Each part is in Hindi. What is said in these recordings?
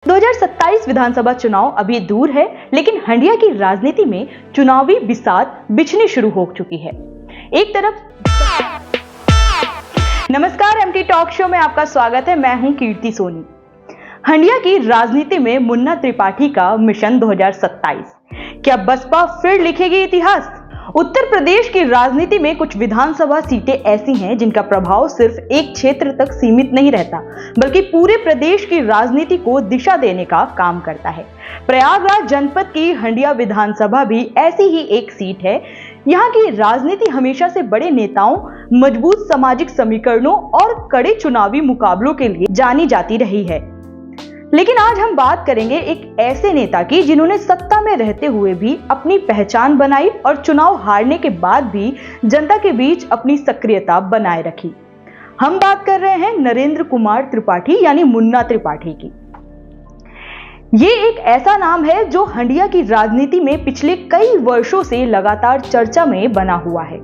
2027 विधानसभा चुनाव अभी दूर है, लेकिन हंडिया की राजनीति में चुनावी बिसात बिछनी शुरू हो चुकी है। एक तरफ नमस्कार, एमटी टॉक शो में आपका स्वागत है। मैं हूं कीर्ति सोनी। हंडिया की राजनीति में मुन्ना त्रिपाठी का मिशन 2027, क्या बसपा फिर लिखेगी इतिहास? उत्तर प्रदेश की राजनीति में कुछ विधानसभा सीटें ऐसी हैं जिनका प्रभाव सिर्फ एक क्षेत्र तक सीमित नहीं रहता, बल्कि पूरे प्रदेश की राजनीति को दिशा देने का काम करता है। प्रयागराज जनपद की हंडिया विधानसभा भी ऐसी ही एक सीट है। यहाँ की राजनीति हमेशा से बड़े नेताओं, मजबूत सामाजिक समीकरणों और कड़े चुनावी मुकाबलों के लिए जानी जाती रही है। लेकिन आज हम बात करेंगे एक ऐसे नेता की जिन्होंने सत्ता में रहते हुए भी अपनी पहचान बनाई और चुनाव हारने के बाद भी जनता के बीच अपनी सक्रियता बनाए रखी। हम बात कर रहे हैं नरेंद्र कुमार त्रिपाठी यानी मुन्ना त्रिपाठी की। ये एक ऐसा नाम है जो हंडिया की राजनीति में पिछले कई वर्षों से लगातार चर्चा में बना हुआ है।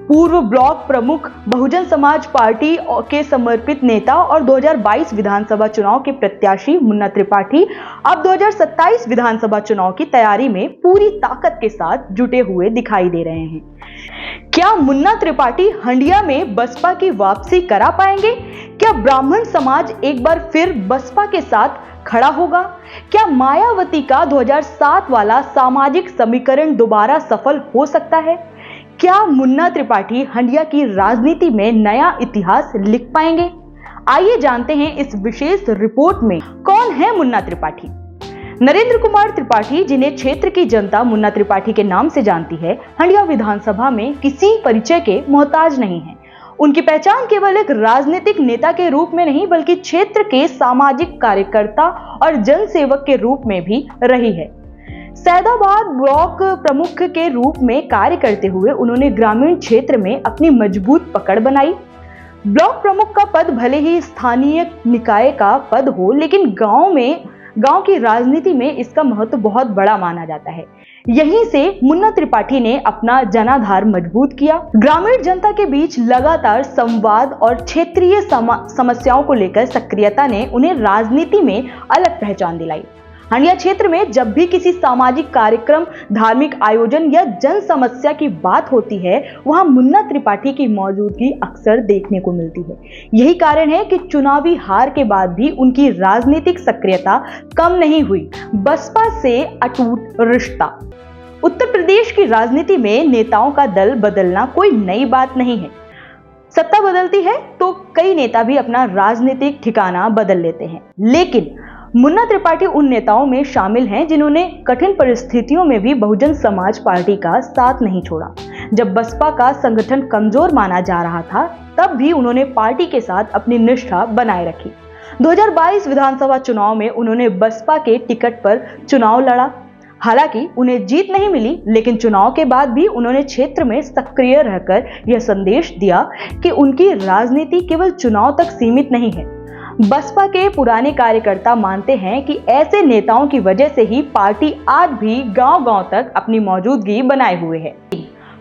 पूर्व ब्लॉक प्रमुख, बहुजन समाज पार्टी के समर्पित नेता और 2022 विधानसभा चुनाव के प्रत्याशी मुन्ना त्रिपाठी अब 2027 विधानसभा चुनाव की तैयारी में पूरी ताकत के साथ जुटे हुए दिखाई दे रहे हैं। क्या मुन्ना त्रिपाठी हंडिया में बसपा की वापसी करा पाएंगे? क्या ब्राह्मण समाज एक बार फिर बसपा के साथ खड़ा होगा? क्या मायावती का 2007 वाला सामाजिक समीकरण दोबारा सफल हो सकता है? क्या मुन्ना त्रिपाठी हंडिया की राजनीति में नया इतिहास लिख पाएंगे? आइए जानते हैं इस विशेष रिपोर्ट में कौन है मुन्ना त्रिपाठी। नरेंद्र कुमार त्रिपाठी, जिन्हें क्षेत्र की जनता मुन्ना त्रिपाठी के नाम से जानती है, हंडिया विधानसभा में किसी परिचय के मोहताज नहीं है। उनकी पहचान केवल एक राजनीतिक नेता के रूप में नहीं, बल्कि क्षेत्र के सामाजिक कार्यकर्ता और जनसेवक के रूप में भी रही है। सैदाबाद ब्लॉक प्रमुख के रूप में कार्य करते हुए उन्होंने ग्रामीण क्षेत्र में अपनी मजबूत पकड़ बनाई। ब्लॉक प्रमुख का पद भले ही स्थानीय निकाय का पद हो, लेकिन गांव की राजनीति में इसका महत्व बहुत बड़ा माना जाता है। यहीं से मुन्ना त्रिपाठी ने अपना जनाधार मजबूत किया। ग्रामीण जनता के बीच लगातार संवाद और क्षेत्रीय समस्याओं को लेकर सक्रियता ने उन्हें राजनीति में अलग पहचान दिलाई। हंडिया क्षेत्र में जब भी किसी सामाजिक कार्यक्रम, धार्मिक आयोजन या जन समस्या की बात होती है, वहां मुन्ना त्रिपाठी की मौजूदगी अक्सर देखने को मिलती है। यही कारण है कि चुनावी हार के बाद भी उनकी राजनीतिक सक्रियता कम नहीं हुई। बसपा से अटूट रिश्ता। उत्तर प्रदेश की राजनीति में नेताओं का दल बदलना कोई नई बात नहीं है। सत्ता बदलती है तो कई नेता भी अपना राजनीतिक ठिकाना बदल लेते हैं, लेकिन मुन्ना त्रिपाठी उन नेताओं में शामिल हैं जिन्होंने कठिन परिस्थितियों में भी बहुजन समाज पार्टी का साथ नहीं छोड़ा। जब बसपा का संगठन कमजोर माना जा रहा था, तब भी उन्होंने पार्टी के साथ अपनी निष्ठा बनाए रखी। 2022 विधानसभा चुनाव में उन्होंने बसपा के टिकट पर चुनाव लड़ा। हालांकि उन्हें जीत नहीं मिली, लेकिन चुनाव के बाद भी उन्होंने क्षेत्र में सक्रिय रहकर यह संदेश दिया कि उनकी राजनीति केवल चुनाव तक सीमित नहीं है। बसपा के पुराने कार्यकर्ता मानते हैं कि ऐसे नेताओं की वजह से ही पार्टी आज भी गांव-गांव तक अपनी मौजूदगी बनाए हुए है।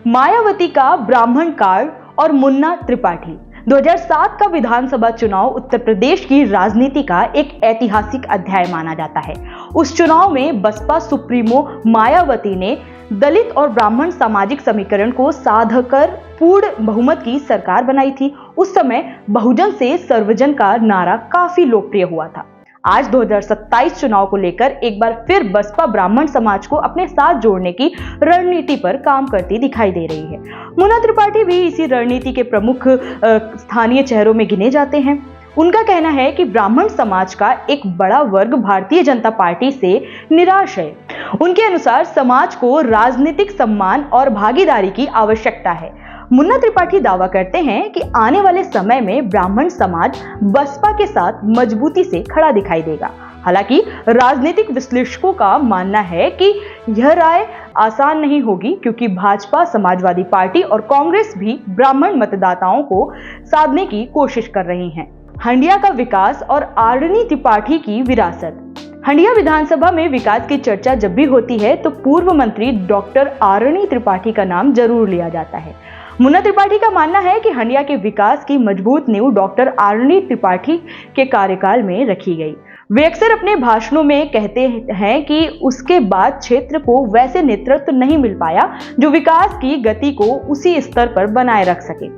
मायावती का ब्राह्मण कार्ड और मुन्ना त्रिपाठी। 2007 का विधानसभा चुनाव उत्तर प्रदेश की राजनीति का एक ऐतिहासिक अध्याय माना जाता है। उस चुनाव में बसपा सुप्रीमो मायावती ने दलित और ब्राह्मण सामाजिक समीकरण को साधकर पूर्ण बहुमत की सरकार बनाई थी। उस समय बहुजन से सर्वजन का नारा काफी लोकप्रिय हुआ था। आज 2027 चुनाव को लेकर एक बार फिर बसपा ब्राह्मण समाज को अपने साथ जोड़ने की रणनीति पर काम करती दिखाई दे रही है। मुन्ना त्रिपाठी भी इसी रणनीति के प्रमुख स्थानीय चेहरों में गिने जाते हैं। उनका कहना है कि ब्राह्मण समाज का एक बड़ा वर्ग भारतीय जनता पार्टी से निराश है। उनके अनुसार समाज को राजनीतिक सम्मान और भागीदारी की आवश्यकता है। मुन्ना त्रिपाठी दावा करते हैं कि आने वाले समय में ब्राह्मण समाज बसपा के साथ मजबूती से खड़ा दिखाई देगा। हालांकि राजनीतिक विश्लेषकों का मानना है कि यह राय आसान नहीं होगी, क्योंकि भाजपा, समाजवादी पार्टी और कांग्रेस भी ब्राह्मण मतदाताओं को साधने की कोशिश कर रही हैं। हंडिया का विकास और आरणी त्रिपाठी की विरासत। हंडिया विधानसभा में विकास की चर्चा जब भी होती है तो पूर्व मंत्री डॉक्टर आरणी त्रिपाठी का नाम जरूर लिया जाता है। मुन्ना त्रिपाठी का मानना है कि हंडिया के विकास की मजबूत नींव डॉक्टर आरणी त्रिपाठी के कार्यकाल में रखी गई। वे अक्सर अपने भाषणों में कहते हैं कि उसके बाद क्षेत्र को वैसे नेतृत्व नहीं मिल पाया जो विकास की गति को उसी स्तर पर बनाए रख सके।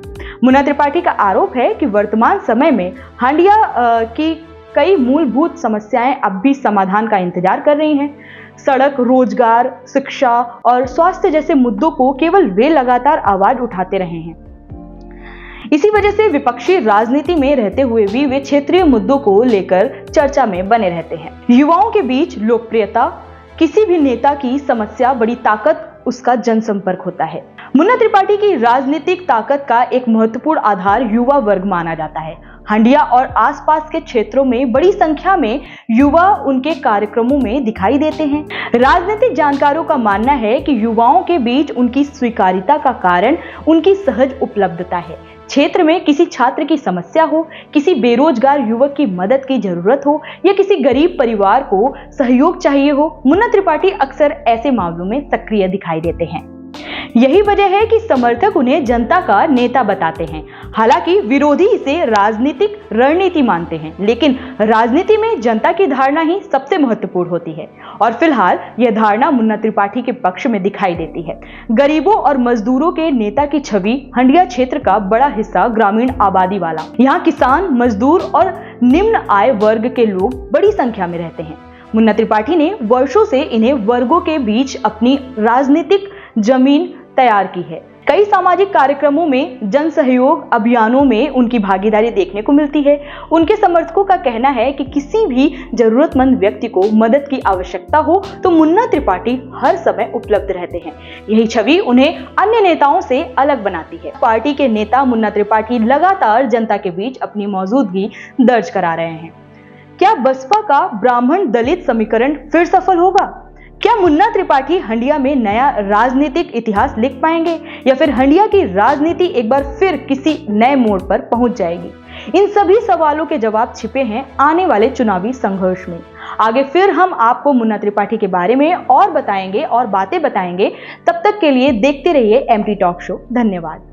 मुन्ना त्रिपाठी का आरोप है कि वर्तमान समय में हंडिया की कई मूलभूत समस्याएं अब भी समाधान का इंतजार कर रही हैं। सड़क, रोजगार, शिक्षा और स्वास्थ्य जैसे मुद्दों को केवल वे लगातार आवाज उठाते रहे हैं। इसी वजह से विपक्षी राजनीति में रहते हुए भी वे क्षेत्रीय मुद्दों को लेकर चर्चा में बने रहते हैं। युवाओं के बीच लोकप्रियता, किसी भी नेता की समस्या बड़ी ताकत उसका जनसंपर्क होता है। मुन्ना त्रिपाठी की राजनीतिक ताकत का एक महत्वपूर्ण आधार युवा वर्ग माना जाता है। हंडिया और आसपास के क्षेत्रों में बड़ी संख्या में युवा उनके कार्यक्रमों में दिखाई देते हैं। राजनीतिक जानकारों का मानना है कि युवाओं के बीच उनकी स्वीकार्यता का कारण उनकी सहज उपलब्धता है। क्षेत्र में किसी छात्र की समस्या हो, किसी बेरोजगार युवक की मदद की जरूरत हो या किसी गरीब परिवार को सहयोग चाहिए हो, मुन्ना त्रिपाठी अक्सर ऐसे मामलों में सक्रिय दिखाई देते हैं। यही वजह है कि समर्थक उन्हें जनता का नेता बताते हैं। हालांकि विरोधी इसे राजनीतिक रणनीति मानते हैं, लेकिन राजनीति में जनता की धारणा ही सबसे महत्वपूर्ण होती है और फिलहाल यह धारणा मुन्ना त्रिपाठी के पक्ष में दिखाई देती है। गरीबों और मजदूरों के नेता की छवि हंडिया क्षेत्र का बड़ा हिस्सा ग्रामीण आबादी वाला। यहाँ किसान, मजदूर और निम्न आय वर्ग के लोग बड़ी संख्या में रहते हैं। मुन्ना त्रिपाठी ने वर्षों से इन्हें वर्गों के बीच अपनी राजनीतिक जमीन तैयार की है। कई सामाजिक कार्यक्रमों में, जन सहयोग अभियानों में उनकी भागीदारी देखने को मिलती है। उनके समर्थकों का कहना है कि किसी भी जरूरतमंद व्यक्ति को मदद की आवश्यकता हो तो मुन्ना त्रिपाठी हर समय उपलब्ध रहते हैं। यही छवि उन्हें अन्य नेताओं से अलग बनाती है। पार्टी के नेता मुन्ना त्रिपाठी लगातार जनता के बीच अपनी मौजूदगी दर्ज करा रहे हैं। क्या बसपा का ब्राह्मण दलित समीकरण फिर सफल होगा? क्या मुन्ना त्रिपाठी हंडिया में नया राजनीतिक इतिहास लिख पाएंगे या फिर हंडिया की राजनीति एक बार फिर किसी नए मोड़ पर पहुंच जाएगी? इन सभी सवालों के जवाब छिपे हैं आने वाले चुनावी संघर्ष में। आगे फिर हम आपको मुन्ना त्रिपाठी के बारे में और बताएंगे और बातें बताएंगे। तब तक के लिए देखते रहिए एमटी टॉक शो। धन्यवाद।